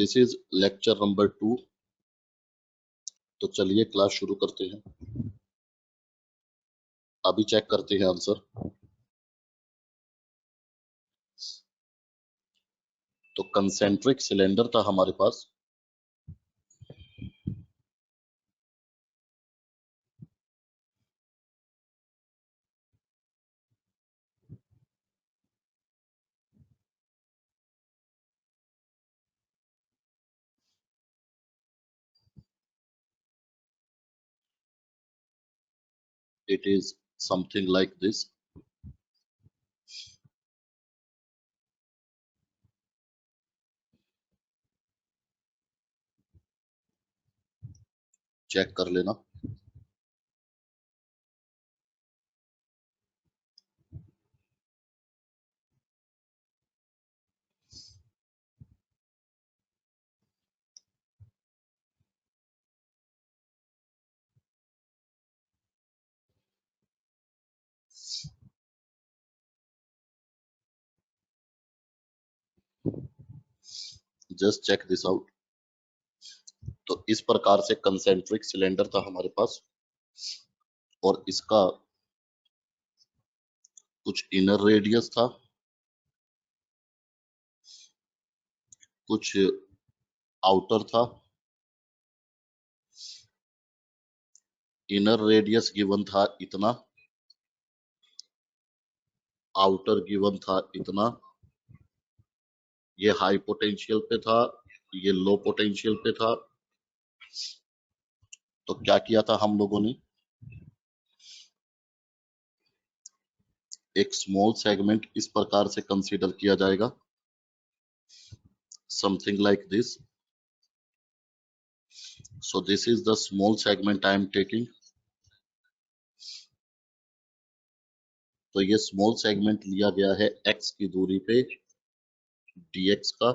This is lecture number 2। तो चलिए class शुरू करते हैं। अभी चेक करते हैं आंसर। तो कंसेंट्रिक सिलेंडर था हमारे पास। It is something like this. Check कर लेना। Just check this out. तो इस प्रकार से कंसेंट्रिक सिलेंडर था हमारे पास और इसका कुछ इनर रेडियस था, कुछ आउटर था। इनर रेडियस गिवन था इतना, आउटर गिवन था इतना। ये हाई पोटेंशियल पे था, ये लो पोटेंशियल पे था। तो क्या किया था हम लोगों ने, एक स्मॉल सेगमेंट इस प्रकार से कंसीडर किया जाएगा, something like this. So this is the small segment I am taking. तो ये स्मॉल सेगमेंट लिया गया है x की दूरी पे dx का।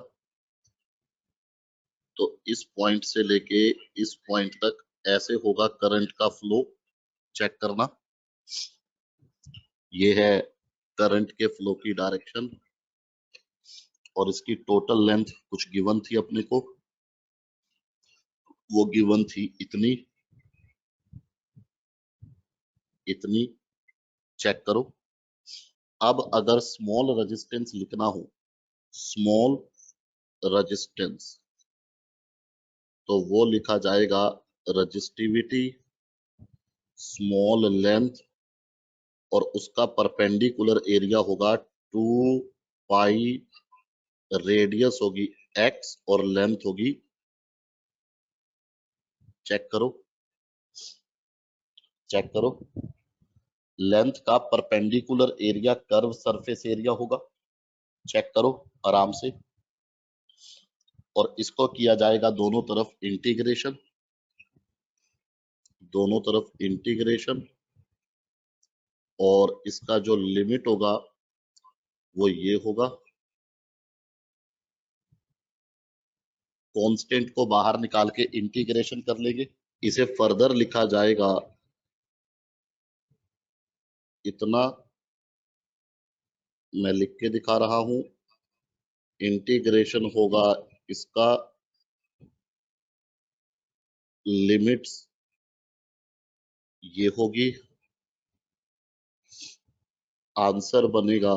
तो इस पॉइंट से लेके इस पॉइंट तक ऐसे होगा करंट का फ्लो। चेक करना, ये है करंट के फ्लो की डायरेक्शन और इसकी टोटल लेंथ कुछ गिवन थी अपने को, वो गिवन थी इतनी इतनी। चेक करो। अब अगर स्मॉल रेजिस्टेंस लिखना हो, स्मॉल रेजिस्टेंस, तो वो लिखा जाएगा रजिस्टिविटी स्मॉल लेंथ और उसका परपेंडिकुलर एरिया होगा 2 पाई, रेडियस होगी x और लेंथ होगी। चेक करो, चेक करो। लेंथ का perpendicular area curve surface area होगा। चेक करो आराम से। और इसको किया जाएगा दोनों तरफ इंटीग्रेशन, दोनों तरफ इंटीग्रेशन। और इसका जो लिमिट होगा वो ये होगा। कांस्टेंट को बाहर निकाल के इंटीग्रेशन कर लेंगे। इसे फर्दर लिखा जाएगा इतना, मैं लिख के दिखा रहा हूं। इंटीग्रेशन होगा इसका, लिमिट्स ये होगी, आंसर बनेगा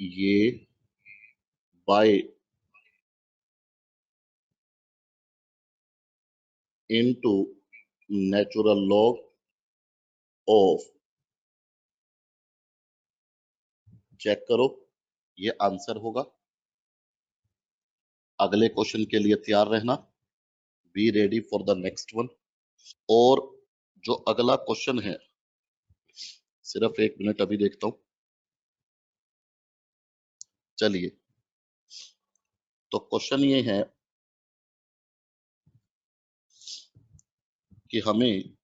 ये by into natural log of. Check करो, ये आंसर होगा। अगले क्वेश्चन के लिए तैयार रहना, be ready for the next one. और जो अगला क्वेश्चन है, सिर्फ 1 मिनट अभी देखता हूं। चलिए, तो क्वेश्चन ये है कि हमें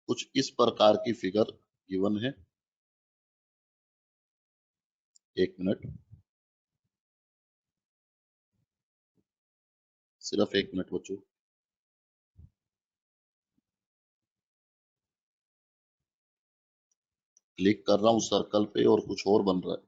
कुछ इस प्रकार की फिगर गिवन है। 1 मिनट। सिर्फ 1 मिनट बच्चों। क्लिक कर रहा हूं सर्कल पे और कुछ और बन रहा है।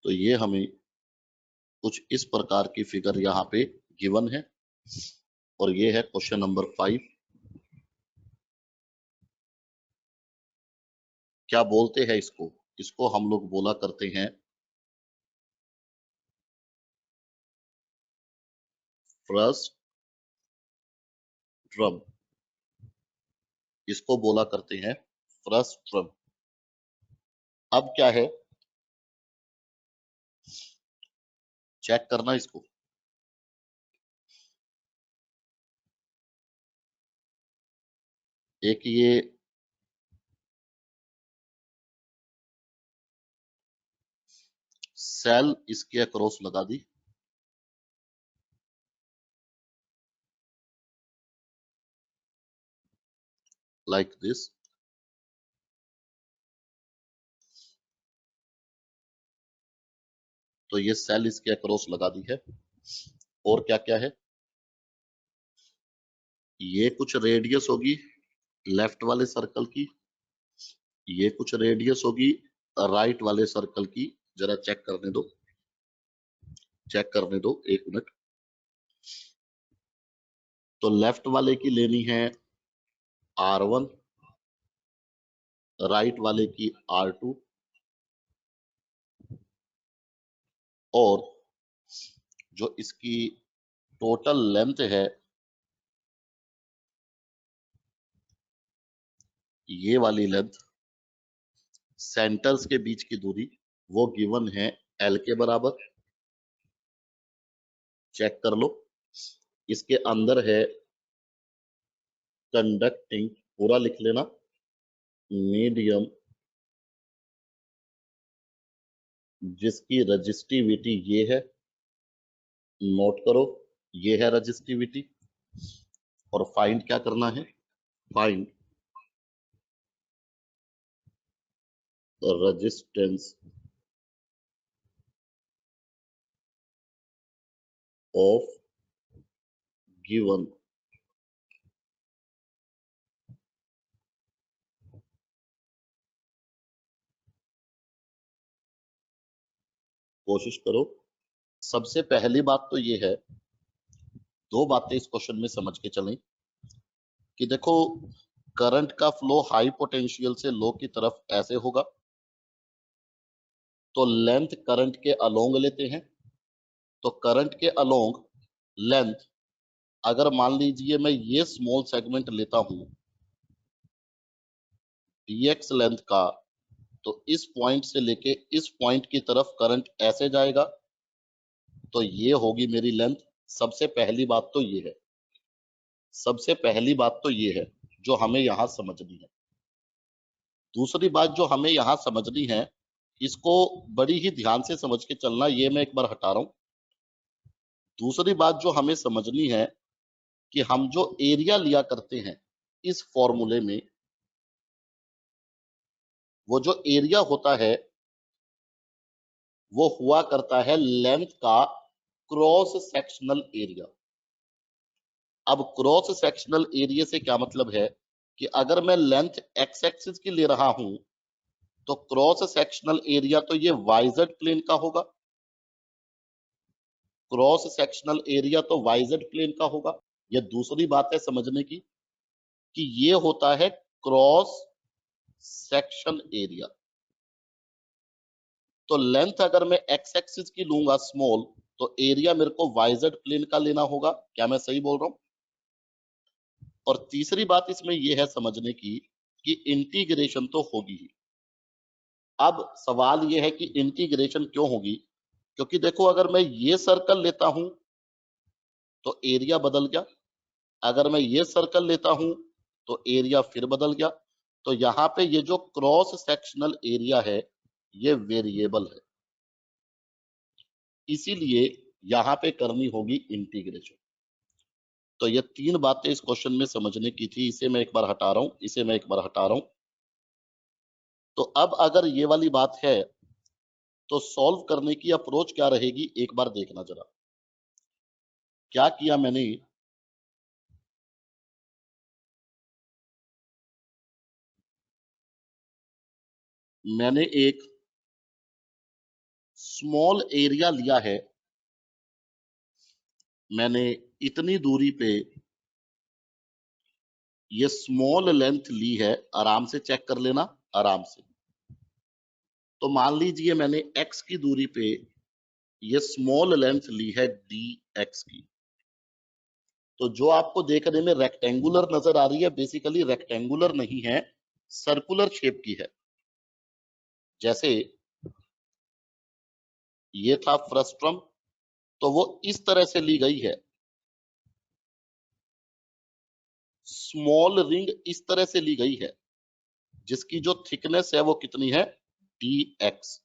तो ये हमें कुछ इस प्रकार की फिगर यहाँ पे गिवन है और ये है क्वेश्चन नंबर 5। क्या बोलते हैं इसको? इसको हम लोग बोला करते हैं फ्रस्ट्रम। इसको बोला करते हैं फ्रस्ट्रम। अब क्या है, चेक करना इसको। एक ये सेल इसके अक्रॉस लगा दी, लाइक दिस। तो ये सेल इसके अक्रॉस लगा दी है। और क्या क्या है, ये कुछ रेडियस होगी लेफ्ट वाले सर्कल की, ये कुछ रेडियस होगी राइट वाले सर्कल की। जरा चेक करने दो, चेक करने दो 1 मिनट। तो लेफ्ट वाले की लेनी है R1, राइट वाले की R2, और जो इसकी टोटल लेंथ है, ये वाली लेंथ, सेंटर्स के बीच की दूरी, वो गिवन है L के बराबर। चेक कर लो। इसके अंदर है कंडक्टिंग, पूरा लिख लेना, मीडियम जिसकी रजिस्टिविटी ये है, नोट करो, ये है रजिस्टिविटी। और फाइंड क्या करना है, फाइंड रेजिस्टेंस ऑफ गिवन। कोशिश करो। सबसे पहली बात तो ये है, दो बातें इस क्वेश्चन में समझ के चलें कि देखो, करंट का फ्लो हाई पोटेंशियल से लो की तरफ ऐसे होगा, तो लेंथ करंट के अलोंग लेते हैं। तो करंट के अलोंग लेंथ, अगर मान लीजिए मैं ये स्मॉल सेगमेंट लेता हूं dx लेंथ का, तो इस पॉइंट से लेके इस पॉइंट की तरफ करंट ऐसे जाएगा, तो ये होगी मेरी लेंथ। सबसे पहली बात तो ये है, सबसे पहली बात तो ये है जो हमें यहां समझनी है। दूसरी बात जो हमें यहां समझनी है, इसको बड़ी ही ध्यान से समझ के चलना, ये मैं एक बार हटा रहा हूं। दूसरी बात जो हमें समझनी है कि हम जो एरिया लिया करते हैं इस फॉर्मूले में, वो जो एरिया होता है वो हुआ करता है लेंथ का क्रॉस सेक्शनल एरिया। अब क्रॉस सेक्शनल एरिया से क्या मतलब है कि अगर मैं लेंथ एक्स एक्सिस की ले रहा हूं, तो क्रॉस सेक्शनल एरिया तो ये वाईजेड प्लेन का होगा। क्रॉस सेक्शनल एरिया तो वाईजेड प्लेन का होगा। ये दूसरी बात है समझने की कि ये होता है क्रॉस सेक्शन एरिया। तो लेंथ अगर मैं एक्स एक्सिस की लूंगा स्मॉल, तो एरिया मेरे को वाईजेड प्लेन का लेना होगा। क्या मैं सही बोल रहा हूं? और तीसरी बात इसमें यह है समझने की कि इंटीग्रेशन तो होगी ही। अब सवाल यह है कि इंटीग्रेशन क्यों होगी? क्योंकि देखो, अगर मैं ये सर्कल लेता हूं तो एरिया बदल गया, अगर मैं ये सर्कल लेता हूं तो एरिया फिर बदल गया। तो यहाँ पे ये जो क्रॉस सेक्शनल एरिया है ये वेरिएबल है, इसीलिए यहाँ पे करनी होगी इंटीग्रेशन। तो ये 3 बातें इस क्वेश्चन में समझने की थी। इसे मैं एक बार हटा रहा हूं, इसे मैं एक बार हटा रहा हूं। तो अब अगर ये वाली बात है तो सॉल्व करने की अप्रोच क्या रहेगी, एक बार देखना जरा। क्या किया मैंने, मैंने एक स्मॉल एरिया लिया है, मैंने इतनी दूरी पे ये स्मॉल लेंथ ली है, आराम से चेक कर लेना, आराम से। तो मान लीजिए मैंने x की दूरी पे ये स्मॉल लेंथ ली है dx की। तो जो आपको देखने में रेक्टेंगुलर नजर आ रही है, बेसिकली रेक्टेंगुलर नहीं है, सर्कुलर शेप की है। जैसे ये था फ्रस्ट्रम, तो वो इस तरह से ली गई है। स्मॉल रिंग इस तरह से ली गई है, जिसकी जो थिकनेस है वो कितनी है, dx,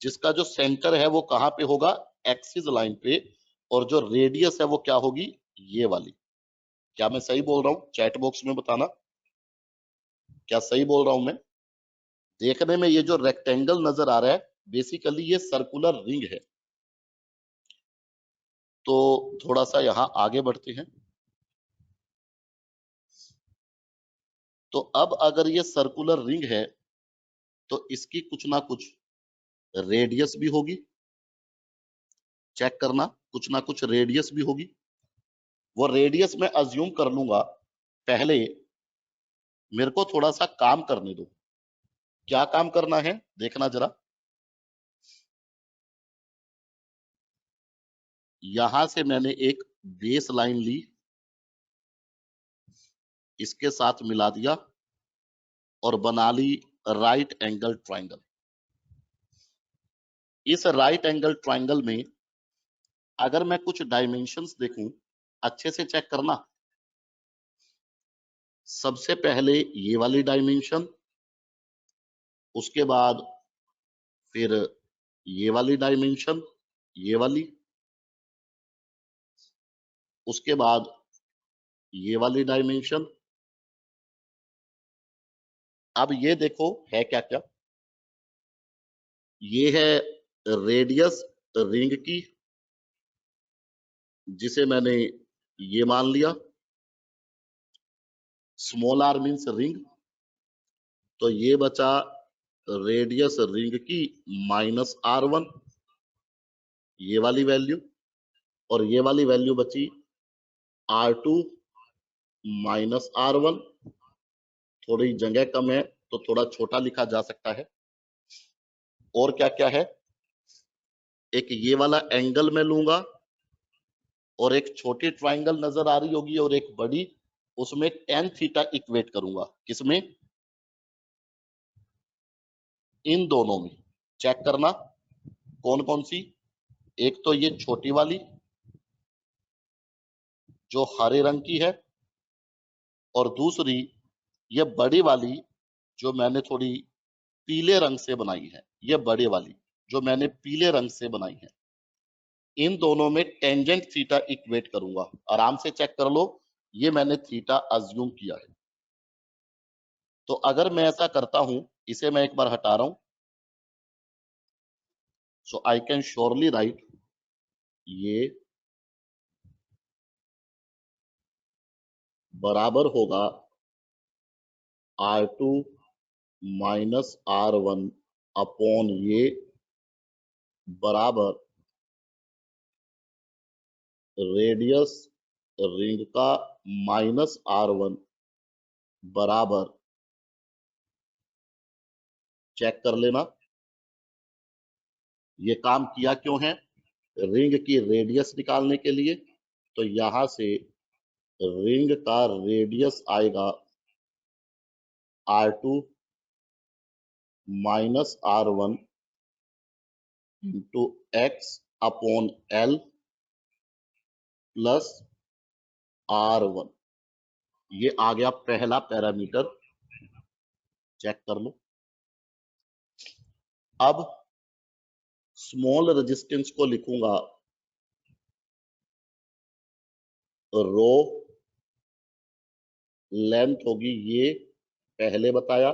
जिसका जो सेंटर है वो कहां पे होगा, एक्सिस लाइन पे, और जो रेडियस है वो क्या होगी, ये वाली। क्या मैं सही बोल रहा हूं, चैट बॉक्स में बताना, क्या सही बोल रहा हूं मैं। देखने में ये जो रेक्टेंगल नजर आ रहा है, बेसिकली ये सर्कुलर रिंग है। तो थोड़ा सा यहां आगे बढ़ते हैं। तो अब अगर ये सर्कुलर रिंग है तो इसकी कुछ ना कुछ रेडियस भी होगी, चेक करना, कुछ ना कुछ रेडियस भी होगी। वो रेडियस मैं अज्यूम कर लूंगा। पहले मेरे को थोड़ा सा काम करने दो। क्या काम करना है देखना जरा। यहां से मैंने एक बेस लाइन ली, इसके साथ मिला दिया और बना ली राइट एंगल ट्राइंगल। इस राइट एंगल ट्राइंगल में अगर मैं कुछ डायमेंशंस देखूं, अच्छे से चेक करना। सबसे पहले ये वाली डायमेंशन, उसके बाद फिर ये वाली डायमेंशन, ये वाली, उसके बाद ये वाली डायमेंशन। अब ये देखो है क्या क्या, ये है रेडियस रिंग की, जिसे मैंने ये मान लिया, स्मॉल आर मीन्स रिंग। तो ये बचा रेडियस रिंग की -r1, ये वाली वैल्यू, और ये वाली वैल्यू बची r2 -r1। थोड़ी जगह कम है तो थोड़ा छोटा लिखा जा सकता है। और क्या क्या है, एक ये वाला एंगल मैं लूंगा, और एक छोटी ट्राइंगल नजर आ रही होगी और एक बड़ी, उसमें tan थीटा इक्वेट करूंगा। किसमें, इन दोनों में। चेक करना कौन कौन सी, एक तो ये छोटी वाली जो हरे रंग की है, और दूसरी ये बड़ी वाली जो मैंने थोड़ी पीले रंग से बनाई है, ये बड़े वाली जो मैंने पीले रंग से बनाई है। इन दोनों में टेंजेंट थीटा इक्वेट करूंगा, आराम से चेक कर लो। ये मैंने थीटा अज्यूम किया है। तो अगर मैं ऐसा करता हूं, इसे मैं एक बार हटा रहा हूं। सो आई कैन श्योरली राइट, ये बराबर होगा r2 -r1 अपॉन ये, बराबर रेडियस रिंग का -r1, बराबर, चेक कर लेना। ये काम किया क्यों है, रिंग की रेडियस निकालने के लिए। तो यहां से रिंग का रेडियस आएगा r2 -r1 into x upon l plus r1। ये आ गया पहला पैरामीटर, चेक कर लो। अब स्मॉल रेजिस्टेंस को लिखूंगा रो लेंथ होगी ये पहले बताया,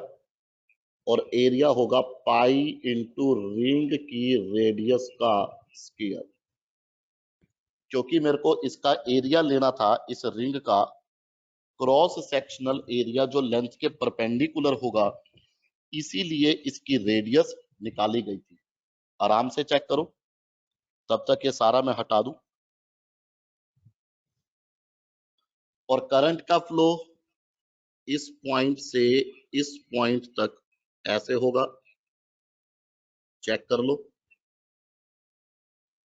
और एरिया होगा पाई इंटू रिंग की रेडियस का स्क्वायर। क्योंकि मेरे को इसका एरिया लेना था इस रिंग का, क्रॉस सेक्शनल एरिया जो लेंथ के परपेंडिकुलर होगा, इसीलिए इसकी रेडियस निकाली गई थी। आराम से चेक करो, तब तक ये सारा मैं हटा दूं। और करंट का फ्लो इस पॉइंट से इस पॉइंट तक ऐसे होगा, चेक कर लो।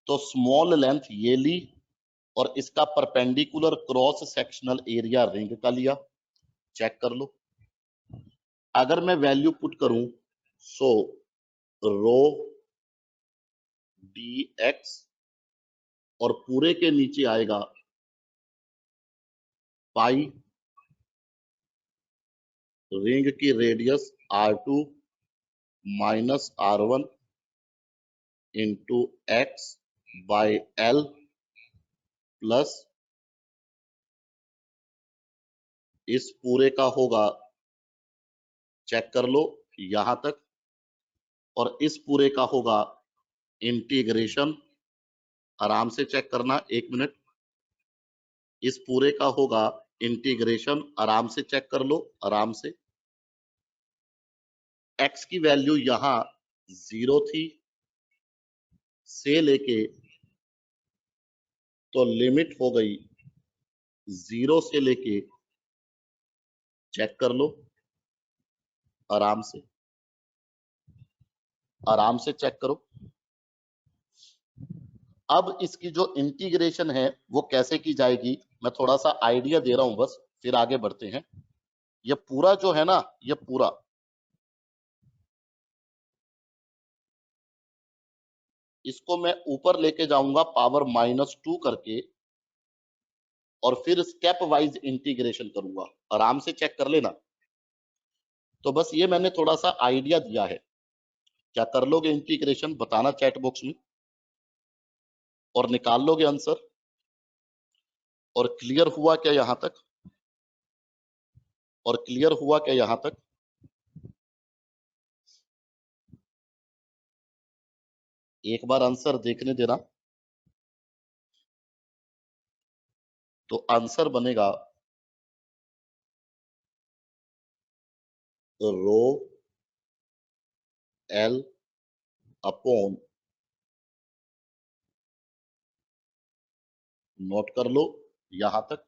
तो स्मॉल लेंथ ये ली और इसका perpendicular cross sectional area ring का लिया, चेक कर लो। अगर मैं वैल्यू पुट करूं, सो रो डी एक्स और पूरे के नीचे आएगा पाई रिंग की radius R2 minus R1 into x by L plus इस पूरे का होगा, चेक कर लो यहां तक, और इस पूरे का होगा इंटीग्रेशन, आराम से चेक करना, एक मिनट। इस पूरे का होगा इंटीग्रेशन, आराम से चेक कर लो, आराम से। एक्स की वैल्यू यहां 0 थी से लेके, तो लिमिट हो गई 0 से लेके, चेक कर लो आराम से, आराम से चेक करो। अब इसकी जो इंटीग्रेशन है वो कैसे की जाएगी, मैं थोड़ा सा आइडिया दे रहा हूं बस, फिर आगे बढ़ते हैं। ये पूरा जो है ना, ये पूरा इसको मैं ऊपर लेके जाऊंगा पावर -2 करके, और फिर स्टेप वाइज इंटीग्रेशन करूंगा, आराम से चेक कर लेना। तो बस ये मैंने थोड़ा सा आइडिया दिया है, क्या कर लोगे इंटीग्रेशन, बताना चैट बॉक्स में, और निकाल लोगे आंसर। और क्लियर हुआ क्या यहां तक, और क्लियर हुआ क्या यहां तक? एक बार आंसर देखने देना। तो आंसर बनेगा रो एल अपॉन, नोट कर लो यहां तक,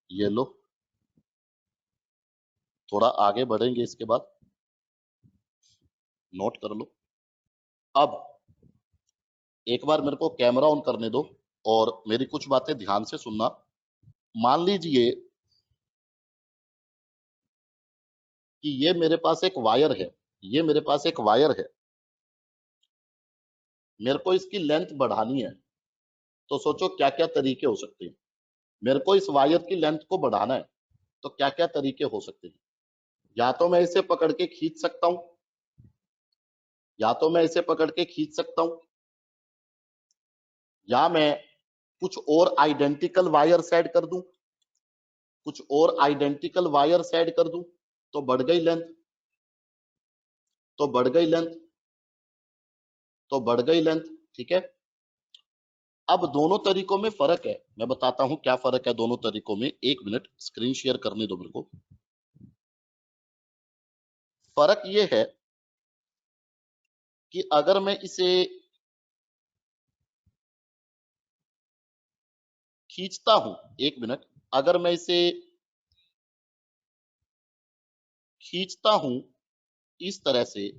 ये लो। थोड़ा आगे बढ़ेंगे इसके बाद, नोट कर लो। अब एक बार मेरे को कैमरा ऑन करने दो और मेरी कुछ बातें ध्यान से सुनना। मान लीजिए कि ये मेरे पास एक वायर है, ये मेरे पास एक वायर है, मेरे को इसकी लेंथ बढ़ानी है। तो सोचो क्या क्या तरीके हो सकते हैं। मेरे को इस वायर की लेंथ को बढ़ाना है, तो क्या क्या तरीके हो सकते हैं। या तो मैं इसे पकड़ के खींच सकता हूं, या तो मैं इसे पकड़ के खींच सकता हूं, या मैं कुछ और आइडेंटिकल वायर ऐड कर दूं, कुछ और आइडेंटिकल वायर ऐड कर दूं, तो बढ़ गई लेंथ, तो बढ़ गई लेंथ, तो बढ़ गई लेंथ, ठीक है। अब दोनों तरीकों में फर्क है, मैं बताता हूं क्या फर्क है दोनों तरीकों में। एक मिनट स्क्रीन शेयर करने दो मेरे को। फर्क ये है कि अगर मैं इसे खींचता हूं, एक मिनट, अगर मैं इसे खींचता हूं इस तरह से,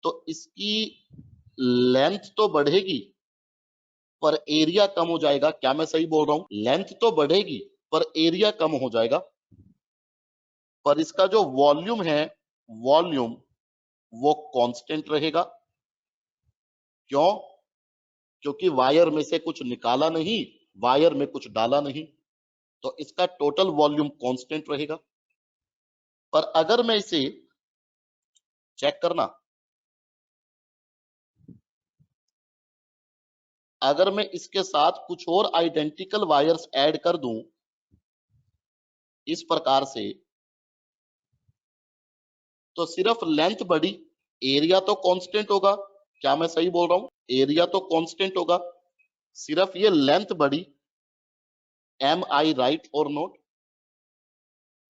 तो इसकी लेंथ तो बढ़ेगी पर एरिया कम हो जाएगा। क्या मैं सही बोल रहा हूं? लेंथ तो बढ़ेगी पर एरिया कम हो जाएगा। पर इसका जो वॉल्यूम है, वॉल्यूम वो कांस्टेंट रहेगा। क्यों? क्योंकि वायर में से कुछ निकाला नहीं, वायर में कुछ डाला नहीं, तो इसका टोटल वॉल्यूम कांस्टेंट रहेगा। पर अगर मैं इसे, चेक करना, अगर मैं इसके साथ कुछ और आइडेंटिकल वायर्स ऐड कर दूं इस प्रकार से, तो सिर्फ लेंथ बढ़ी, एरिया तो कांस्टेंट होगा। क्या मैं सही बोल रहा हूं? एरिया तो कांस्टेंट होगा, सिर्फ ये लेंथ बढ़ी। एम आई राइट और नोट?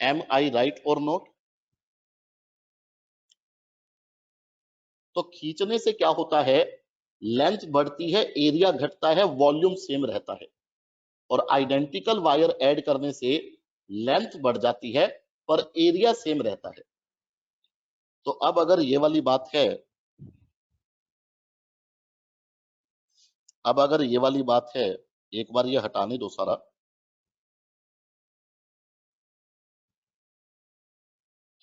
एम आई राइट और नोट? तो खींचने से क्या होता है, लेंथ बढ़ती है, एरिया घटता है, वॉल्यूम सेम रहता है। और आइडेंटिकल वायर ऐड करने से लेंथ बढ़ जाती है पर एरिया सेम रहता है। तो अब अगर ये वाली बात है, अब अगर ये वाली बात है, एक बार ये हटाने दो सारा।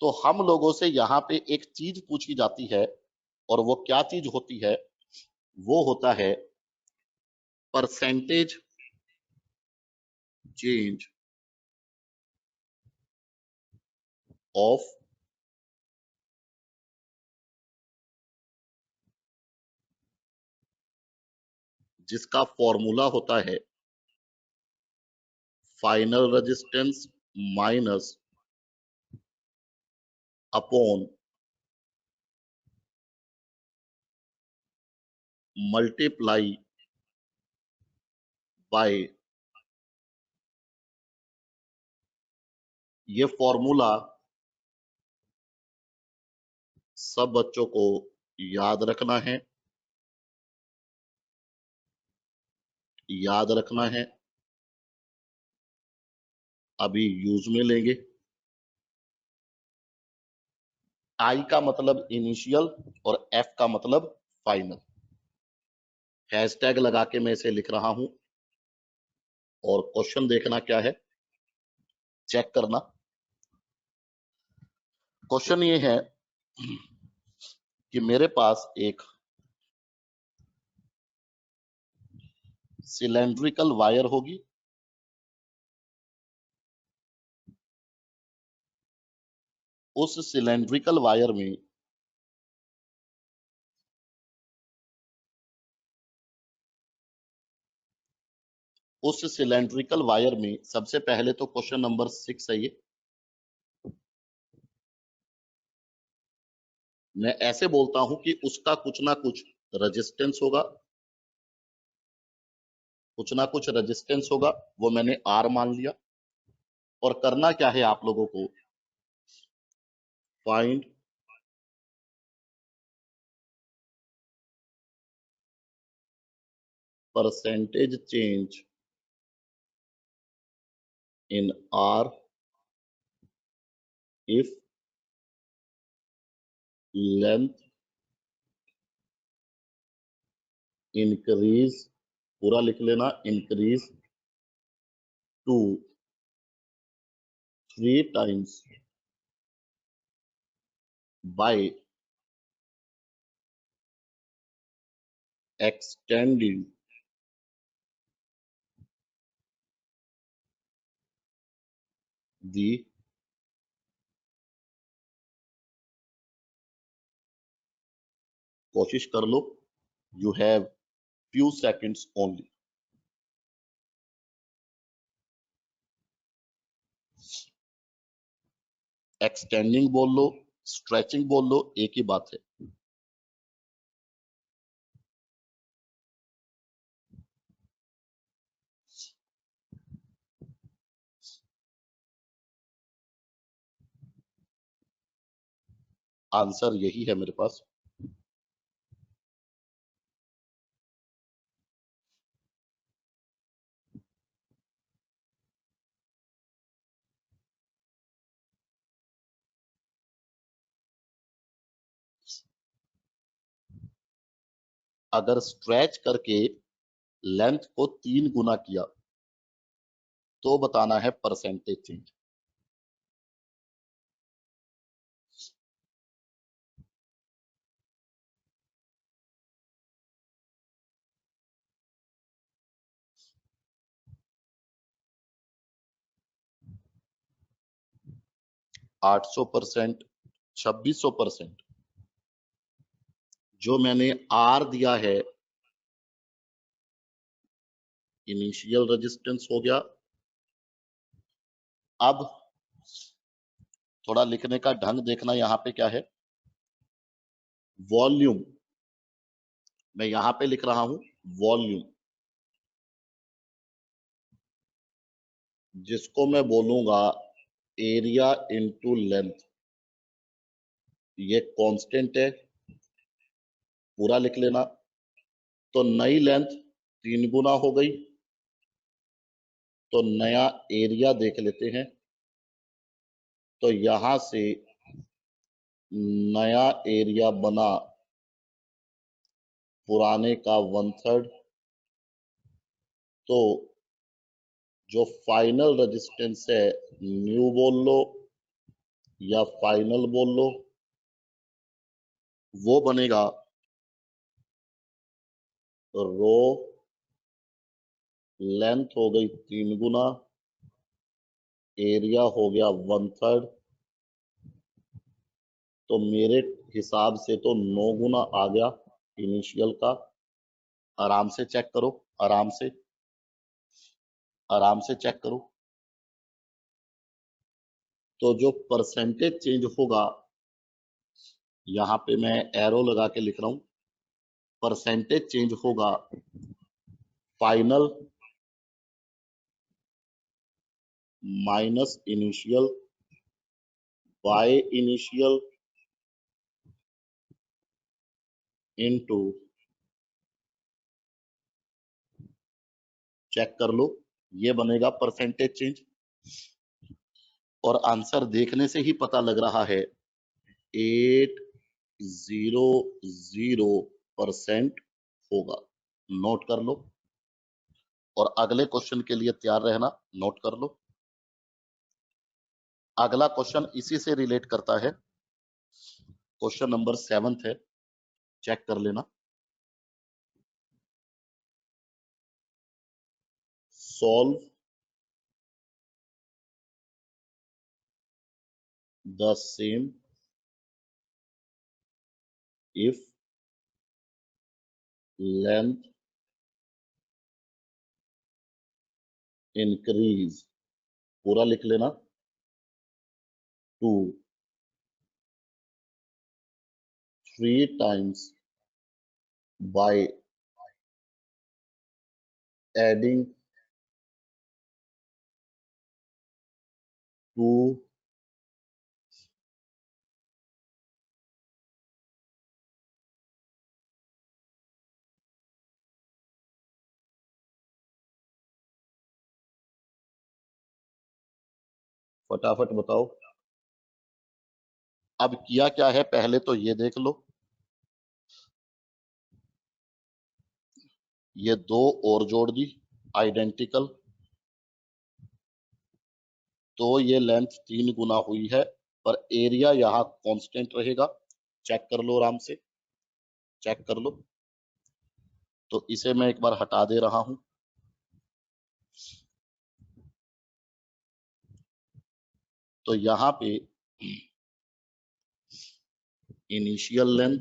तो हम लोगों से यहाँ पे एक चीज पूछी जाती है, और वो क्या चीज होती है? वो होता है परसेंटेज चेंज ऑफ जिसका फॉर्मूला होता है final resistance minus upon multiply by. ये फॉर्मूला सब बच्चों को याद रखना है, याद रखना है। अभी यूज में लेंगे। आई का मतलब इनिशियल और एफ का मतलब फाइनल। हैशटैग लगा के मैं इसे लिख रहा हूं, और क्वेश्चन देखना क्या है, चेक करना। क्वेश्चन ये है कि मेरे पास एक सिलेंड्रिकल वायर होगी, उस सिलेंड्रिकल वायर में सबसे पहले तो क्वेश्चन नंबर 6 है ये। मैं ऐसे बोलता हूं कि उसका कुछ ना कुछ रेजिस्टेंस होगा, कुछ ना कुछ रेजिस्टेंस होगा, वो मैंने आर मान लिया। और करना क्या है आप लोगों को, find percentage change in R if length increase, पूरा लिख लेना, increase to 3 times by extending the कोशिश कर लो, you have few seconds only। Extending बोल लो, स्ट्रेचिंग बोल लो, एक ही बात है। आंसर यही है मेरे पास। अगर स्ट्रेच करके लेंथ को 3 गुना किया तो बताना है परसेंटेज चेंज। %800, 2600%। जो मैंने आर दिया है इनिशियल रेजिस्टेंस हो गया। अब थोड़ा लिखने का ढंग देखना, यहाँ पे क्या है, वॉल्यूम, मैं यहाँ पे लिख रहा हूं वॉल्यूम, जिसको मैं बोलूंगा एरिया इनटू लेंथ। ये कांस्टेंट है, पूरा लिख लेना। तो नई लेंथ 3 गुना हो गई, तो नया एरिया देख लेते हैं। तो यहां से नया एरिया बना पुराने का 1/3। तो जो फाइनल रेजिस्टेंस है, न्यू बोल लो या फाइनल बोल लो, वो बनेगा रो, लेंथ हो गई 3 गुना, एरिया हो गया 1/3। तो मेरे हिसाब से तो 9 गुना आ गया इनिशियल का। आराम से चेक करो, आराम से, आराम से चेक करो। तो जो परसेंटेज चेंज होगा, यहाँ पे मैं एरो लगा के लिख रहा हूं, परसेंटेज चेंज होगा final minus initial by initial into, check कर लो, ये बनेगा परसेंटेज चेंज। और आंसर देखने से ही पता लग रहा है 800% होगा। नोट कर लो और अगले क्वेश्चन के लिए तैयार रहना। नोट कर लो, अगला क्वेश्चन इसी से रिलेट करता है। क्वेश्चन नंबर 7 है, चेक कर लेना। Solve the same if length increase, पूरा लिख लेना, टू 3 times by adding 2 फटाफट बताओ। अब किया क्या है, पहले तो ये देख लो, ये 2 और जोड़ दी आइडेंटिकल, तो ये लेंथ 3 गुना हुई है, पर एरिया यहाँ कांस्टेंट रहेगा। चेक कर लो, आराम से चेक कर लो। तो इसे मैं एक बार हटा दे रहा हूं। तो यहाँ पे इनिशियल लेंथ,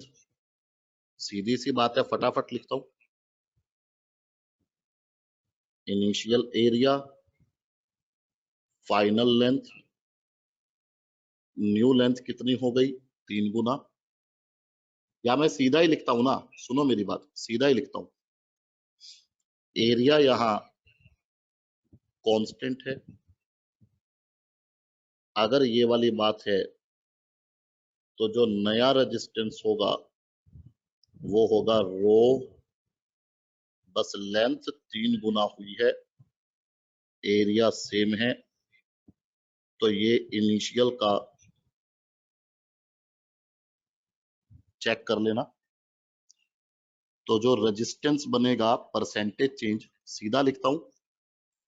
सीधी सी बात है, फटाफट लिखता हूं, initial area, final length, new length कितनी हो गई, 3 गुना। या मैं सीधा ही लिखता हूं ना, सुनो मेरी बात, सीधा ही लिखता हूं, एरिया यहाँ कांस्टेंट है। अगर ये वाली बात है, तो जो नया रेजिस्टेंस होगा वो होगा रो, बस लेंथ 3 गुना हुई है, एरिया सेम है, तो ये इनिशियल का चेक कर लेना। तो जो रेजिस्टेंस बनेगा परसेंटेज चेंज, सीधा लिखता हूं,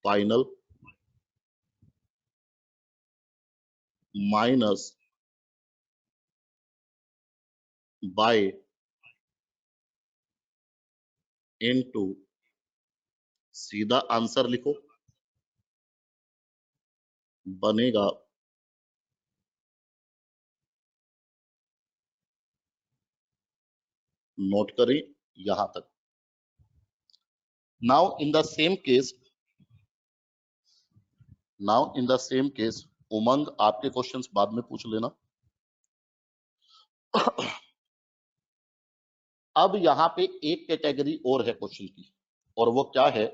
फाइनल माइनस बाय इनटू, सीधा आंसर लिखो, बनेगा नोट करें यहां तक। Now in the same case Umang, आपके क्वेश्चंस बाद में पूछ लेना। अब यहाँ पे एक कैटेगरी और है क्वेश्चन की, और वो क्या है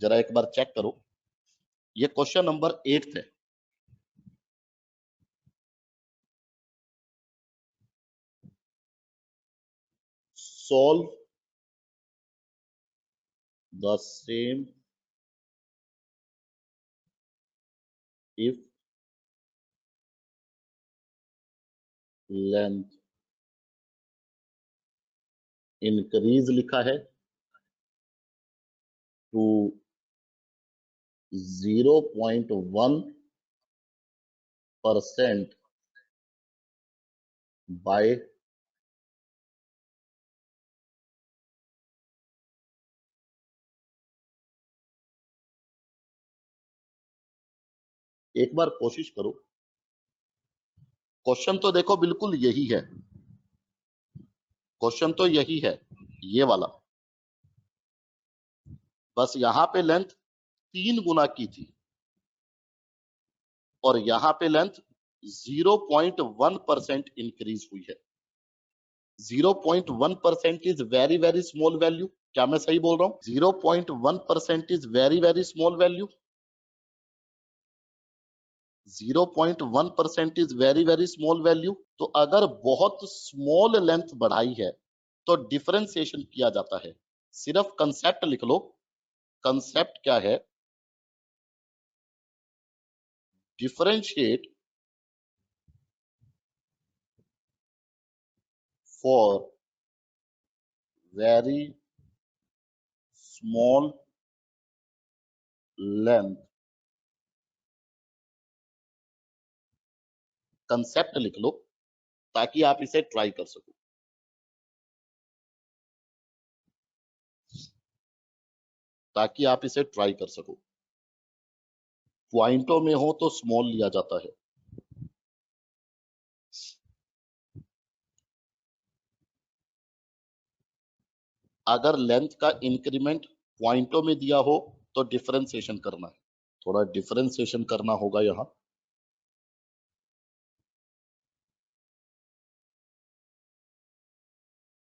जरा एक बार चेक करो। ये क्वेश्चन नंबर 8 है। Solve the same if length increase लिखा है टू 0.1% बाय एक बार कोशिश करो। क्वेश्चन तो देखो बिल्कुल यही है, क्वेश्चन तो यही है, ये वाला। बस यहां पे लेंथ 3 गुना की थी और यहां पे लेंथ 0.1% इंक्रीज हुई है। 0.1% is very very small value. क्या मैं सही बोल रहा हूं? 0.1% is very very small value. 0.1% is very very small value. तो अगर बहुत स्मॉल लेंथ बढ़ाई है तो डिफरेंशिएशन किया जाता है। सिर्फ कंसेप्ट लिख लो। कंसेप्ट क्या है? Differentiate for very small length. Concept लिख लो ताकि आप इसे ट्राई कर सको। ताकि आप इसे ट्राई कर सको। पॉइंटों में हो तो स्मॉल लिया जाता है। अगर लेंथ का इंक्रीमेंट पॉइंटों में दिया हो तो डिफरेंशिएशन करना है। थोड़ा डिफरेंशिएशन करना होगा यहां।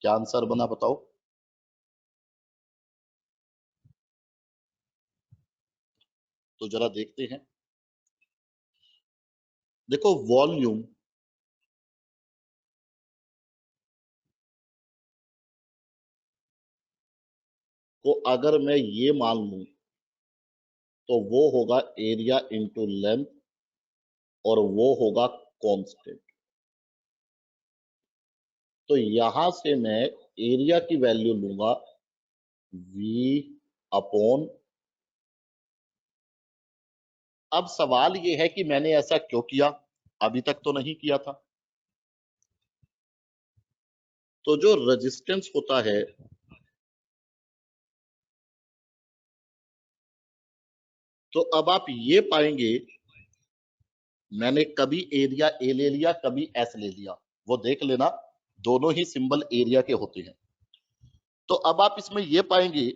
क्या आंसर बना बताओ? तो जरा देखते हैं। देखो वॉल्यूम को अगर मैं ये मान लूं तो वो होगा एरिया इंटू लेंथ और वो होगा कांस्टेंट। तो यहां से मैं एरिया की वैल्यू लूंगा v अपॉन। अब सवाल ये है कि मैंने ऐसा क्यों किया, अभी तक तो नहीं किया था। तो जो रेजिस्टेंस होता है तो अब आप ये पाएंगे, मैंने कभी एरिया ए ले लिया कभी एस ले लिया, वो देख लेना, दोनों ही सिंबल एरिया के होते हैं। तो अब आप इसमें ये पाएंगे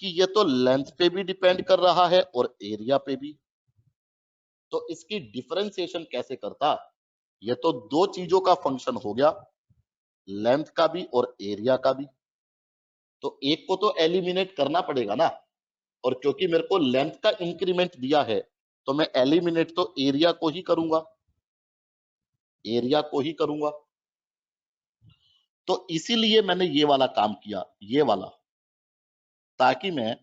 कि ये तो लेंथ पे भी डिपेंड कर रहा है और एरिया पे भी। तो इसकी डिफरेंशिएशन कैसे करता? ये तो दो चीजों का फंक्शन हो गया, लेंथ का भी और एरिया का भी। तो एक को तो एलिमिनेट करना पड़ेगा ना, और क्योंकि मेरे को लेंथ का इंक्रीमेंट दिया है तो मैं एलिमिनेट तो एरिया को ही करूंगा, एरिया को ही करूंगा। तो इसीलिए मैंने ये वाला काम किया, ये वाला, ताकि मैं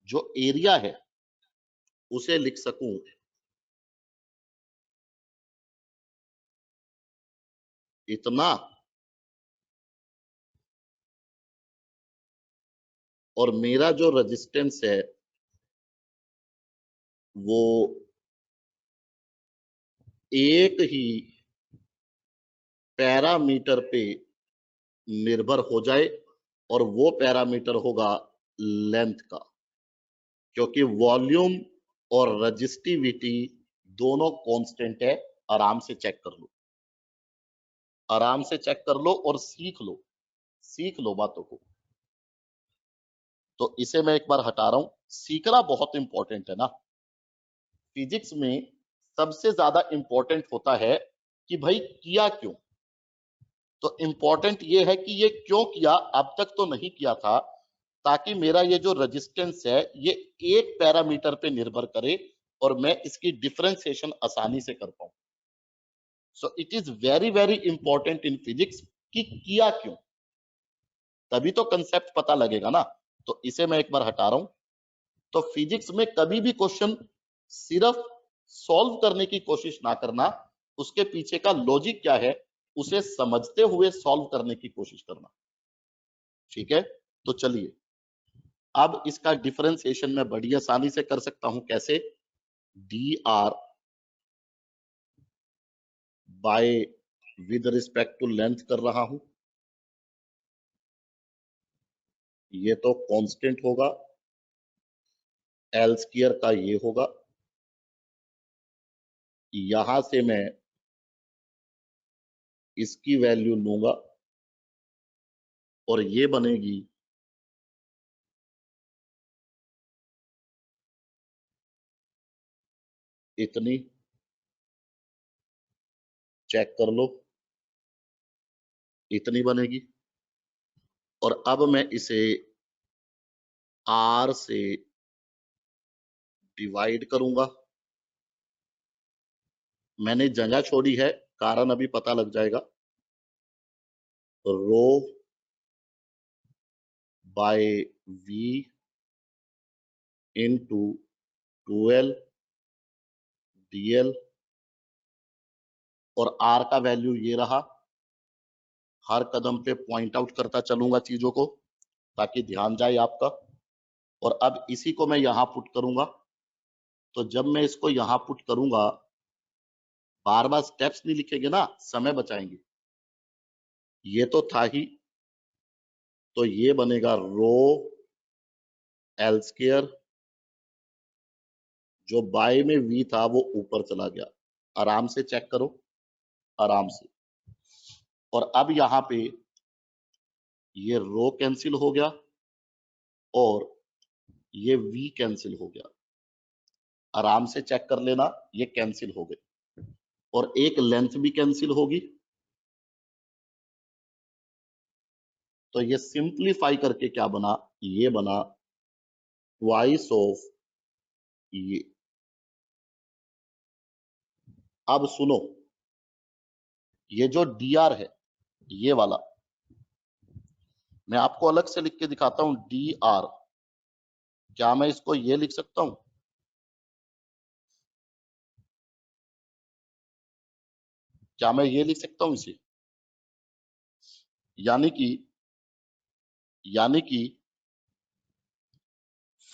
जो एरिया है उसे लिख सकूं इतना, और मेरा जो रेजिस्टेंस है वो एक ही पैरामीटर पे निर्भर हो जाए, और वो पैरामीटर होगा लेंथ का। क्योंकि वॉल्यूम और रजिस्टिविटी दोनों कांस्टेंट है। आराम से चेक कर लो, आराम से चेक कर लो और सीख लो, सीख लो बातों को। तो इसे मैं एक बार हटा रहा हूं। सीखना बहुत इंपॉर्टेंट है ना। फिजिक्स में सबसे ज्यादा इंपॉर्टेंट होता है कि भाई किया क्यों। तो इंपॉर्टेंट ये है कि ये क्यों किया, अब तक तो नहीं किया था, ताकि मेरा ये जो रेजिस्टेंस है ये एक पैरामीटर पे निर्भर करे और मैं इसकी डिफरेंशिएशन आसानी से कर पाऊं। So it is very very important in physics कि किया क्यों, तभी तो कंसेप्ट पता लगेगा ना। तो इसे मैं एक बार हटा रहा हूं। तो फिजिक्स में कभी भी क्वेश्चन सिर्फ सॉल्व करने की कोशिश ना करना, उसके पीछे का लॉजिक क्या है उसे समझते हुए सॉल्व करने की कोशिश करना। ठीक है, तो चलिए अब इसका डिफरेंशिएशन मैं बड़ी आसानी से कर सकता हूं। कैसे? D R by with respect to length कर रहा हूं, ये तो कांस्टेंट होगा, एल स्क्वायर का ये होगा, यहां से मैं इसकी वैल्यू लूंगा और ये बनेगी इतनी। चेक कर लो, इतनी बनेगी। और अब मैं इसे आर से डिवाइड करूंगा। मैंने जगह छोड़ी है, कारण अभी पता लग जाएगा। रो बाय वी इंटू 12 डीएल, और आर का वैल्यू ये रहा। हर कदम पे पॉइंट आउट करता चलूंगा चीजों को ताकि ध्यान जाए आपका। और अब इसी को मैं यहां पुट करूंगा। तो जब मैं इसको यहां पुट करूंगा, बार बार स्टेप्स नहीं लिखेंगे ना, समय बचाएंगे। ये तो था ही, तो ये बनेगा रो एल स्क्वायर, जो बाय में वी था वो ऊपर चला गया। आराम से चेक करो, आराम से। और अब यहां पे ये रो कैंसिल हो गया और ये वी कैंसिल हो गया। आराम से चेक कर लेना, ये कैंसिल हो गए और एक लेंथ भी कैंसिल होगी। तो ये सिंप्लीफाई करके क्या बना, ये बना ट्वाइस ऑफ ये। अब सुनो, ये जो डी आर है ये वाला, मैं आपको अलग से लिख के दिखाता हूं। डी आर, क्या मैं इसको ये लिख सकता हूं? क्या मैं ये लिख सकता हूं इसे? यानी कि यानी कि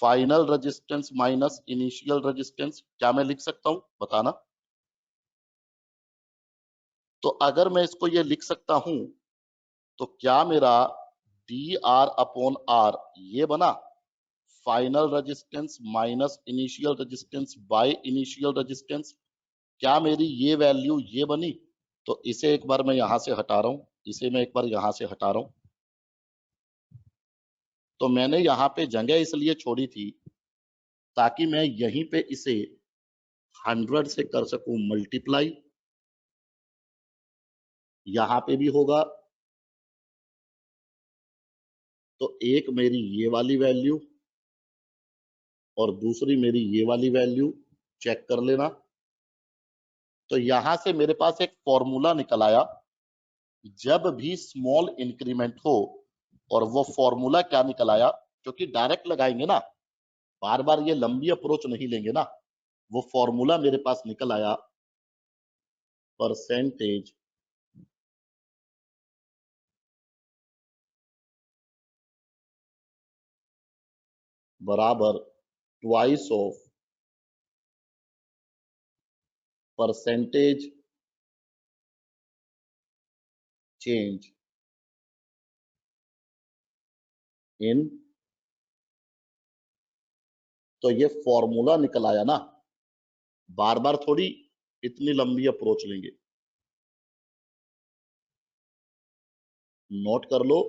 final resistance minus initial resistance, क्या मैं लिख सकता हूं? बताना। तो अगर मैं इसको ये लिख सकता हूं, तो क्या मेरा डी आर अपॉन आर ये बना final resistance minus initial resistance by initial resistance? क्या मेरी ये वैल्यू ये बनी? तो इसे एक बार मैं यहां से हटा रहा हूं, इसे मैं एक बार यहां से हटा रहा हूं। तो मैंने यहां पे जगह इसलिए छोड़ी थी ताकि मैं यहीं पे इसे 100 से कर सकूं मल्टीप्लाई। यहां पे भी होगा, तो एक मेरी ये वाली वैल्यू और दूसरी मेरी ये वाली वैल्यू, चेक कर लेना। तो यहां से मेरे पास एक फॉर्मूला निकल आया, जब भी स्मॉल इंक्रीमेंट हो। और वो फॉर्मूला क्या निकल आया, क्योंकि डायरेक्ट लगाएंगे ना, बार बार ये लंबी अप्रोच नहीं लेंगे ना। वो फॉर्मूला मेरे पास निकल आया, परसेंटेज बराबर ट्वाइस ऑफ परसेंटेज चेंज इन। तो ये फॉर्मूला निकल आया ना, बार बार थोड़ी इतनी लंबी अप्रोच लेंगे। नोट कर लो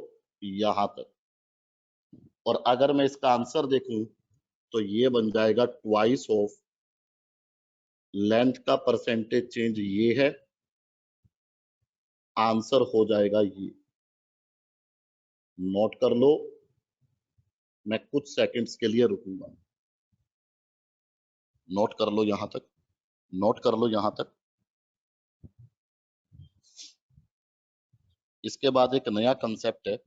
यहां तक। और अगर मैं इसका आंसर देखूं तो ये बन जाएगा ट्वाइस ऑफ लेंथ का परसेंटेज चेंज ये है, आंसर हो जाएगा ये। नोट कर लो, मैं कुछ सेकंड्स के लिए रुकूंगा। नोट कर लो यहां तक, नोट कर लो यहां तक। इसके बाद एक नया कंसेप्ट है,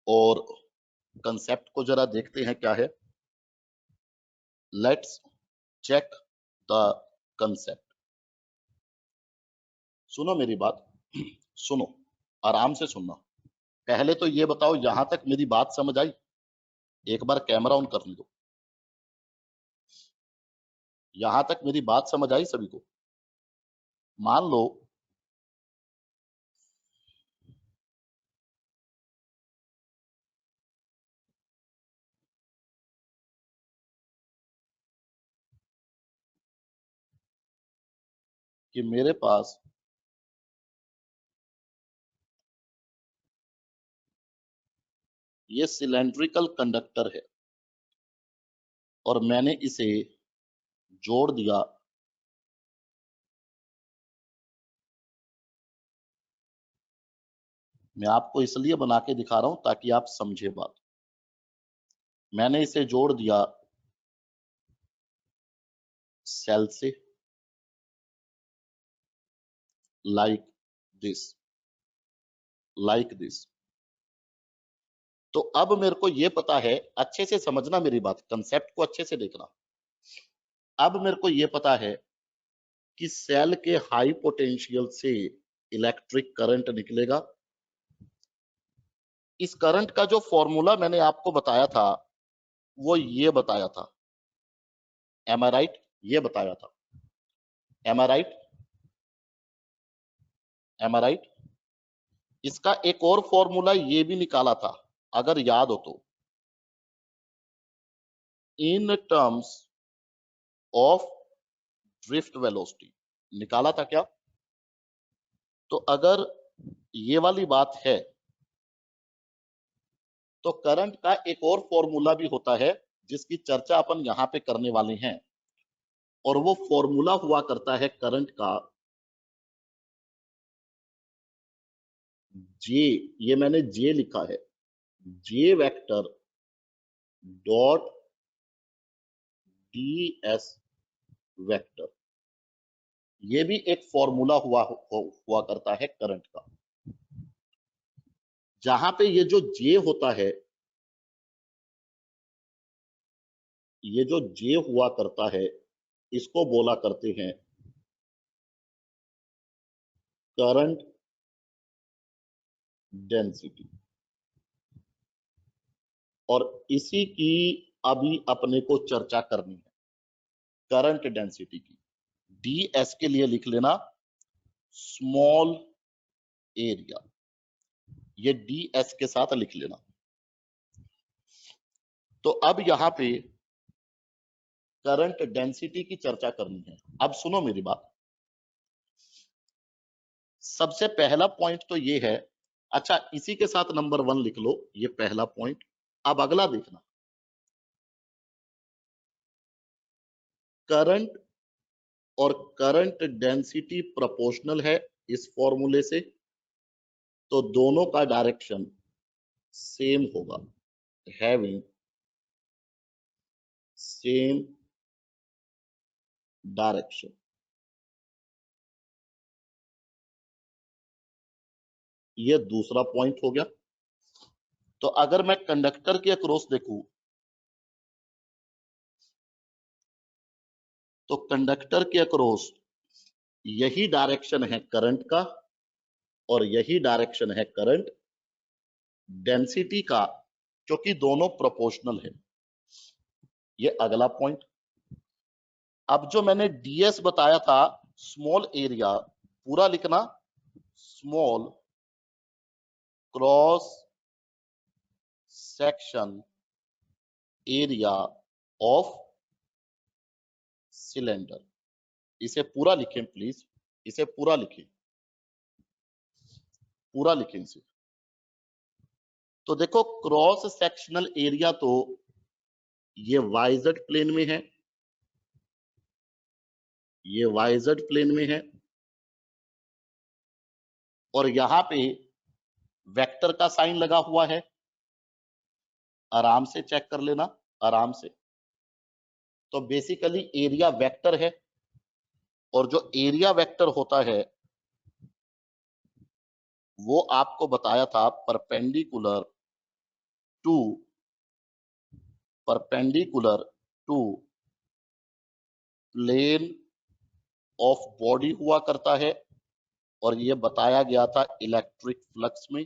और कंसेप्ट को जरा देखते हैं क्या है। Let's check the concept. सुनो मेरी बात, सुनो, आराम से सुनना। पहले तो ये बताओ, यहां तक मेरी बात समझ आई? एक बार कैमरा ऑन करने दो। यहां तक मेरी बात समझ आई सभी को? मान लो कि मेरे पास ये सिलेंड्रिकल कंडक्टर है और मैंने इसे जोड़ दिया मैं आपको इसलिए बना के दिखा रहा हूं ताकि आप समझे बात। मैंने इसे जोड़ दिया सेल से, लाइक दिस, लाइक दिस। तो अब मेरे को ये पता है, अच्छे से समझना मेरी बात, कंसेप्ट को अच्छे से देखना। अब मेरे को ये पता है कि सेल के हाई पोटेंशियल से इलेक्ट्रिक करंट निकलेगा। इस करंट का जो फॉर्मूला मैंने आपको बताया था वो ये बताया था, एम आई राइट? ये बताया था, एम आई राइट? एम आई राइट? इसका एक और फॉर्मूला ये भी निकाला था, अगर याद हो तो, in terms of drift velocity. निकाला था क्या? तो अगर ये वाली बात है तो करंट का एक और फॉर्मूला भी होता है जिसकी चर्चा अपन यहां पे करने वाले हैं, और वो फॉर्मूला हुआ करता है करंट का जे, ये मैंने जे लिखा है, J vector dot D S vector. ये भी एक फॉर्मूला हुआ करता है करंट का, जहां पे ये जो जे होता है, ये जो जे हुआ करता है, इसको बोला करते हैं करंट डेंसिटी। और इसी की अभी अपने को चर्चा करनी है, करंट डेंसिटी की। डीएस के लिए लिख लेना स्मॉल एरिया, ये डीएस के साथ लिख लेना। तो अब यहां पे करंट डेंसिटी की चर्चा करनी है। अब सुनो मेरी बात, सबसे पहला पॉइंट तो ये है, अच्छा इसी के साथ नंबर 1 लिख लो, ये पहला पॉइंट। अब अगला देखना, करंट और करंट डेंसिटी प्रोपोर्शनल है इस फॉर्मूले से, तो दोनों का डायरेक्शन सेम होगा, हैविंग सेम डायरेक्शन। ये दूसरा पॉइंट हो गया। तो अगर मैं कंडक्टर के अक्रॉस देखूं तो कंडक्टर के अक्रॉस यही डायरेक्शन है करंट का और यही डायरेक्शन है करंट डेंसिटी का, क्योंकि दोनों प्रोपोर्शनल है। ये अगला पॉइंट। अब जो मैंने डीएस बताया था, स्मॉल एरिया, पूरा लिखना, small cross section area of cylinder. इसे पूरा लिखें प्लीज, इसे पूरा लिखें। पूरा लिखेंगे सिर्फ। तो देखो क्रॉस सेक्शनल एरिया तो ये वाइजेड प्लेन में है, ये वाइजेड प्लेन में है, और यहां पे वेक्टर का साइन लगा हुआ है, आराम से चेक कर लेना, आराम से। तो बेसिकली एरिया वेक्टर है, और जो एरिया वेक्टर होता है वो आपको बताया था perpendicular to plane of body हुआ करता है, और ये बताया गया था इलेक्ट्रिक फ्लक्स में।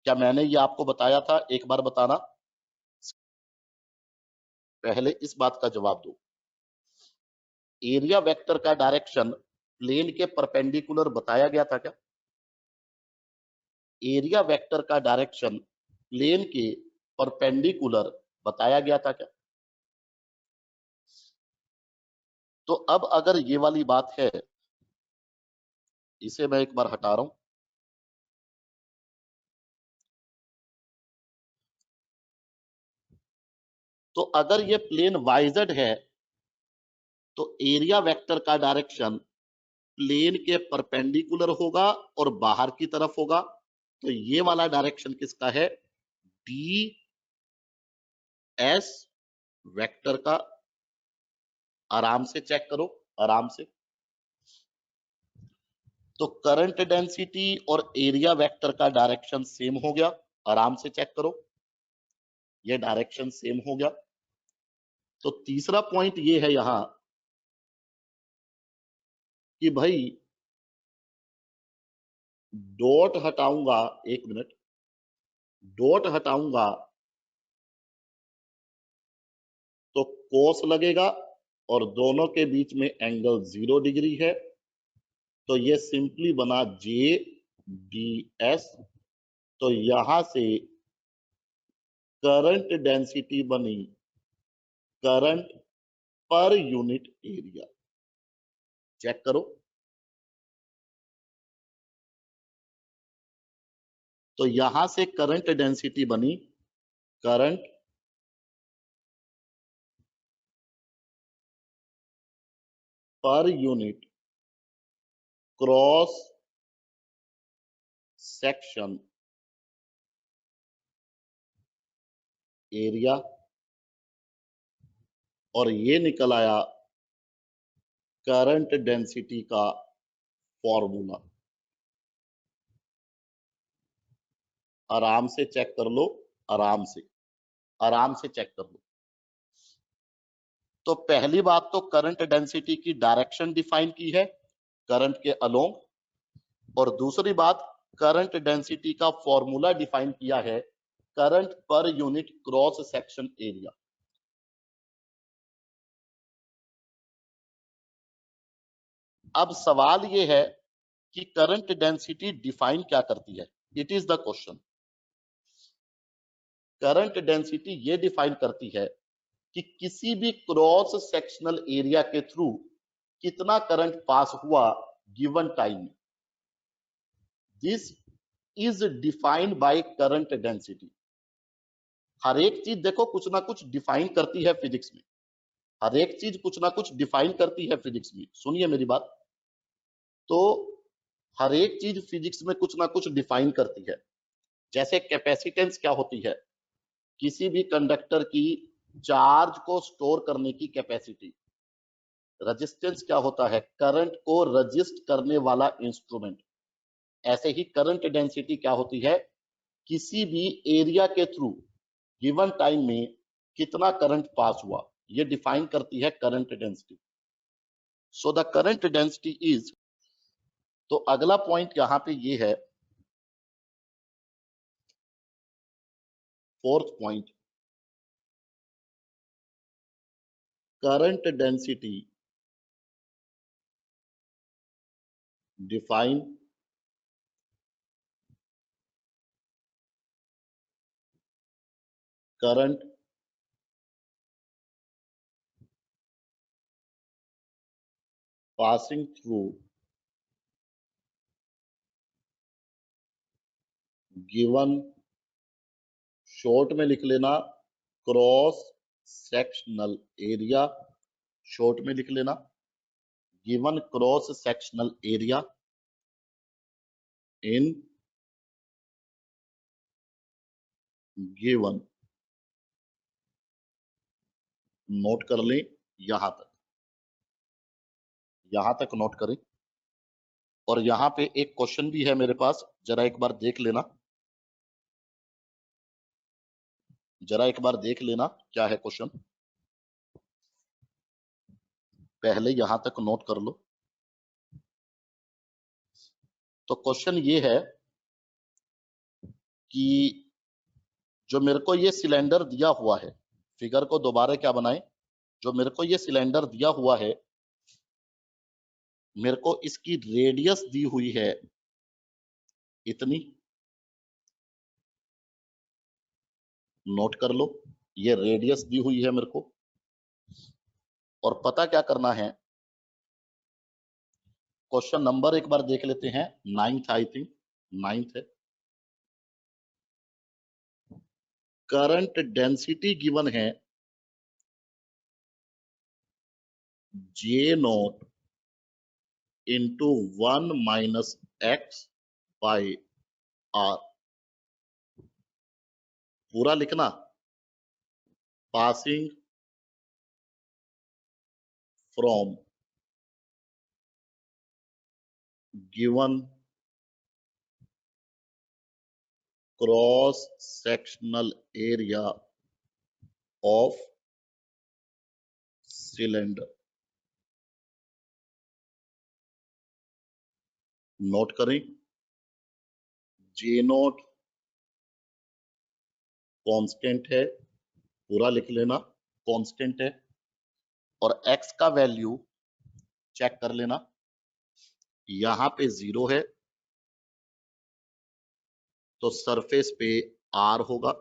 क्या मैंने ये आपको बताया था? एक बार बताना, पहले इस बात का जवाब दो। एरिया वेक्टर का डायरेक्शन प्लेन के परपेंडिकुलर बताया गया था क्या? एरिया वेक्टर का डायरेक्शन प्लेन के परपेंडिकुलर बताया गया था क्या? तो अब अगर ये वाली बात है, इसे मैं एक बार हटा रहा हूं। तो अगर ये प्लेन वाइजेड है तो एरिया वेक्टर का डायरेक्शन प्लेन के परपेंडिकुलर होगा और बाहर की तरफ होगा। तो ये वाला डायरेक्शन किसका है? डी एस वेक्टर का। आराम से चेक करो, आराम से। तो करंट डेंसिटी और एरिया वेक्टर का डायरेक्शन सेम हो गया, आराम से चेक करो, ये डायरेक्शन सेम हो गया। तो तीसरा पॉइंट ये है यहां कि भाई डॉट हटाऊंगा, एक मिनट, डॉट हटाऊंगा तो कोस लगेगा, और दोनों के बीच में एंगल 0 डिग्री है, तो ये सिंपली बना जे डी एस। तो यहां से करंट डेंसिटी बनी current per unit area. Check करो। तो यहां से करंट डेंसिटी बनी current per unit cross section area, और ये निकल आया करंट डेंसिटी का फॉर्मूला। आराम से चेक कर लो, आराम से, आराम से चेक कर लो। तो पहली बात तो करंट डेंसिटी की डायरेक्शन डिफाइन की है करंट के अलोंग, और दूसरी बात करंट डेंसिटी का फॉर्मूला डिफाइन किया है current per unit cross section area. अब सवाल यह है कि करंट डेंसिटी डिफाइन क्या करती है? It is the question. Current density ये डिफाइन करती है कि किसी भी क्रॉस सेक्शनल एरिया के थ्रू कितना करंट पास हुआ गिवन टाइम में। This is defined by current density. हर एक चीज देखो कुछ ना कुछ डिफाइन करती है फिजिक्स में, हर एक चीज कुछ ना कुछ डिफाइन करती है फिजिक्स में। सुनिए मेरी बात। तो हर एक चीज फिजिक्स में कुछ ना कुछ डिफाइन करती है। जैसे कैपेसिटेंस क्या होती है? किसी भी कंडक्टर की चार्ज को स्टोर करने की कैपेसिटी। रेजिस्टेंस क्या होता है? करंट को रजिस्ट करने वाला इंस्ट्रूमेंट। ऐसे ही करंट डेंसिटी क्या होती है? किसी भी एरिया के थ्रू गिवन टाइम में कितना करंट पास हुआ, ये डिफाइन करती है current density. So the current density is, तो अगला पॉइंट यहां पे ये है, fourth point, current density define current passing through given, short में लिख लेना क्रॉस सेक्शनल एरिया, शॉर्ट में लिख लेना given cross sectional area in given, note कर लें यहां तक नोट करें। और यहां पे एक क्वेश्चन भी है मेरे पास, जरा एक बार देख लेना, क्या है क्वेश्चन, पहले यहां तक नोट कर लो। तो क्वेश्चन ये है कि जो मेरे को ये सिलेंडर दिया हुआ है, फिगर को दोबारा क्या बनाएं, जो मेरे को ये सिलेंडर दिया हुआ है, मेरे को इसकी रेडियस दी हुई है इतनी, नोट कर लो, ये रेडियस दी हुई है मेरे को। और पता क्या करना है, क्वेश्चन नंबर एक बार देख लेते हैं, 9th आई थिंक 9th है। करंट डेंसिटी गिवन है J naught into 1 minus X by R, पूरा लिखना, passing from given cross sectional area of cylinder, note करें J नोट कांस्टेंट है, पूरा लिख लेना, कांस्टेंट है। और x का वैल्यू चेक कर लेना, यहां पे 0 है तो सरफेस पे r होगा,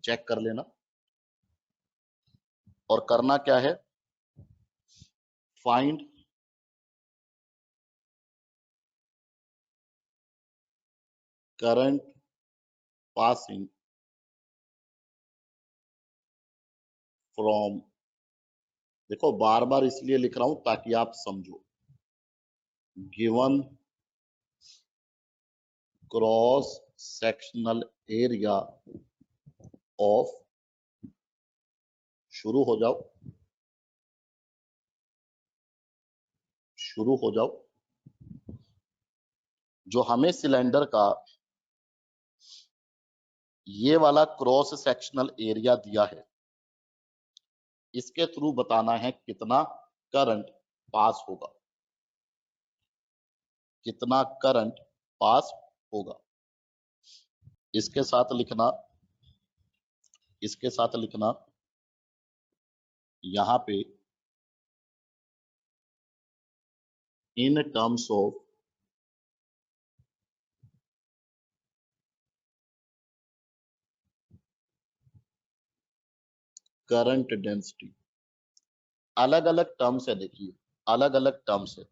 चेक कर लेना। और करना क्या है, फाइंड करंट पासिंग फ्रॉम, देखो बार बार इसलिए लिख रहा हूं ताकि आप समझो, given cross sectional area of, शुरू हो जाओ, जो हमें सिलेंडर का ये वाला क्रॉस सेक्शनल एरिया दिया है, इसके थ्रू बताना है कितना करंट पास होगा, कितना करंट पास होगा। इसके साथ लिखना यहां पे in terms of current density, अलग अलग टर्म्स है, देखिए अलग अलग टर्म्स है।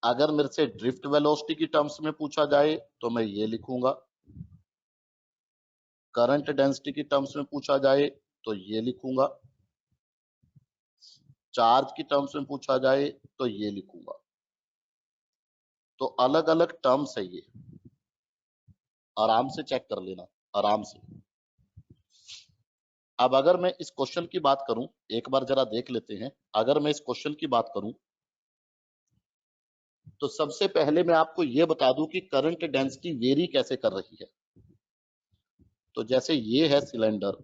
अगर मेरे से ड्रिफ्ट वेलोसिटी की टर्म्स में पूछा जाए तो मैं ये लिखूंगा, करंट डेंसिटी की टर्म्स में पूछा जाए तो ये लिखूंगा, चार्ज की टर्म्स में पूछा जाए तो ये लिखूंगा। तो अलग अलग टर्म्स है ये, आराम से चेक कर लेना, आराम से। अब अगर मैं इस क्वेश्चन की बात करूं, एक बार जरा देख लेते हैं, अगर मैं इस क्वेश्चन की बात करूं तो सबसे पहले मैं आपको यह बता दूं कि करंट डेंसिटी वेरी कैसे कर रही है। तो जैसे ये है सिलेंडर,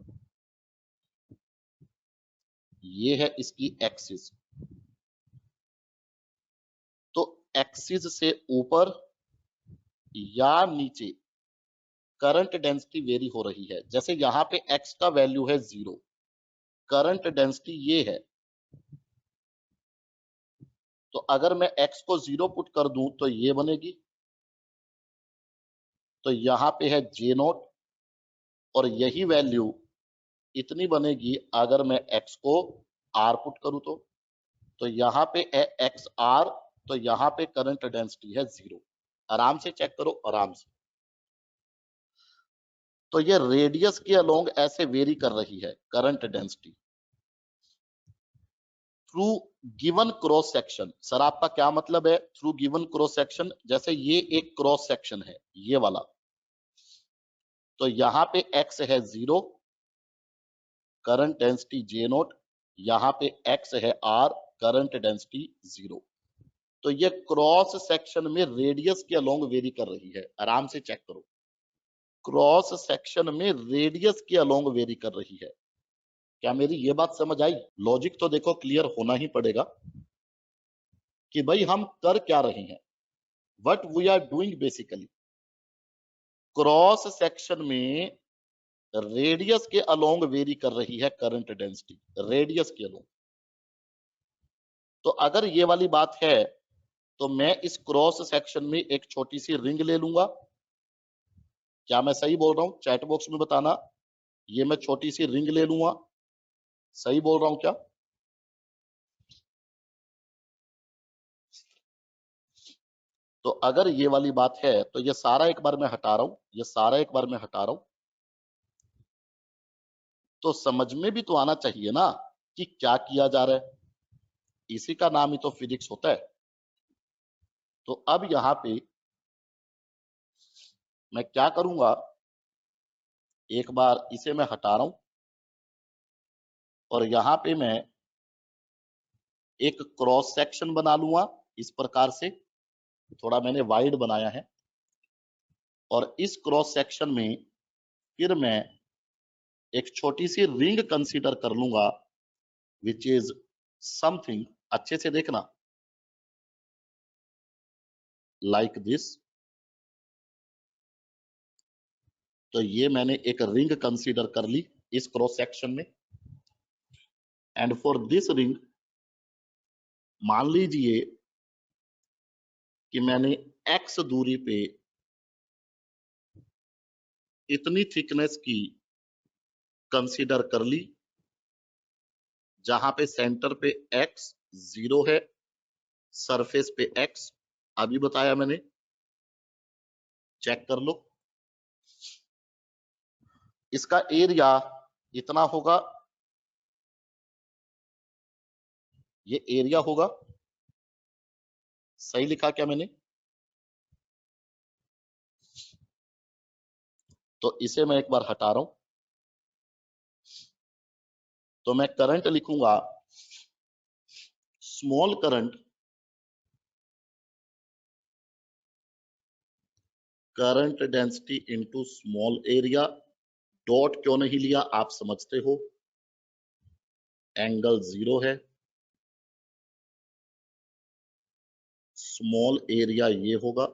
ये है इसकी एक्सिस, तो एक्सिस से ऊपर या नीचे करंट डेंसिटी वेरी हो रही है। जैसे यहाँ पे x का वैल्यू है 0, करंट डेंसिटी ये है, तो अगर मैं x को 0 पुट कर दूं तो ये बनेगी, तो यहाँ पे है J नोट, और यही वैल्यू इतनी बनेगी अगर मैं x को r पुट करूं तो यहाँ पे है XR, तो यहाँ पे करंट डेंसिटी है 0। आराम से चेक करो, आराम से। तो ये रेडियस के अलोंग ऐसे वेरी कर रही है current density through given cross section. Sir आपका क्या मतलब है थ्रू गिवन क्रॉस सेक्शन? जैसे ये एक क्रॉस सेक्शन है, ये वाला, तो यहां पे x है 0, करंट डेंसिटी J नोट, यहां पे x है R, करंट डेंसिटी 0। तो ये क्रॉस सेक्शन में रेडियस के अलोंग वेरी कर रही है, आराम से चेक करो। क्रॉस सेक्शन में रेडियस के अलोंग वेरी कर रही है। क्या मेरी ये बात समझ आई? लॉजिक तो देखो क्लियर होना ही पड़ेगा कि भाई हम कर क्या रहे हैं, what we are doing basically. Cross section में रेडियस के अलोंग वेरी कर रही है करंट डेंसिटी, रेडियस के अलोंग। तो अगर ये वाली बात है तो मैं इस क्रॉस सेक्शन में एक छोटी सी रिंग ले लूंगा। क्या मैं सही बोल रहा हूं? चैट बॉक्स में बताना, ये मैं छोटी सी रिंग ले लूंगा, सही बोल रहा हूं क्या? तो अगर ये वाली बात है तो ये सारा एक बार मैं हटा रहा हूं, ये सारा एक बार मैं हटा रहा हूं। तो समझ में भी तो आना चाहिए ना कि क्या किया जा रहा है, इसी का नाम ही तो फिजिक्स होता है। तो अब यहां पे मैं क्या करूंगा, एक बार इसे मैं हटा रहा हूं और यहां पे मैं एक क्रॉस सेक्शन बना लूंगा इस प्रकार से, थोड़ा मैंने वाइड बनाया है। और इस क्रॉस सेक्शन में फिर मैं एक छोटी सी रिंग कंसीडर कर लूंगा विच इज समथिंग, अच्छे से देखना, लाइक दिस। तो ये मैंने एक रिंग कंसीडर कर ली इस क्रॉस सेक्शन में। एंड फॉर दिस रिंग मान लीजिए कि मैंने x दूरी पे इतनी थिकनेस की कंसीडर कर ली, जहां पे सेंटर पे x 0 है, सरफेस पे x, अभी बताया मैंने, चेक कर लो। इसका एरिया इतना होगा, ये एरिया होगा, सही लिखा क्या मैंने? तो इसे मैं एक बार हटा रहा हूं, तो मैं करंट लिखूंगा small current, current density into small area. Dot क्यों नहीं लिया आप समझते हो, एंगल 0 है, स्मॉल एरिया ये होगा,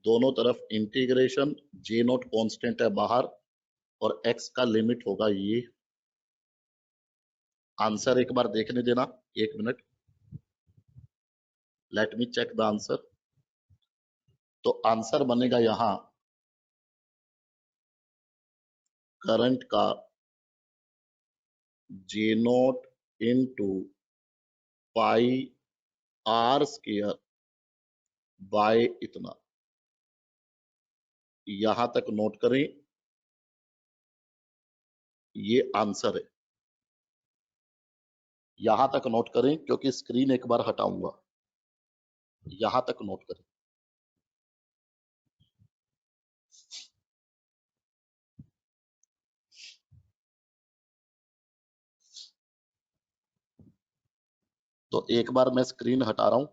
दोनों तरफ इंटीग्रेशन, जे नोट कॉन्स्टेंट है बाहर और x का लिमिट होगा ये। आंसर एक बार देखने देना, एक minute, let me check the answer. तो आंसर बनेगा यहां करंट का J naught into pi R square by इतना। यहां तक नोट करें, ये आंसर है, यहां तक नोट करें क्योंकि स्क्रीन एक बार हटाऊंगा, यहां तक नोट करें। तो एक बार मैं स्क्रीन हटा रहा हूं,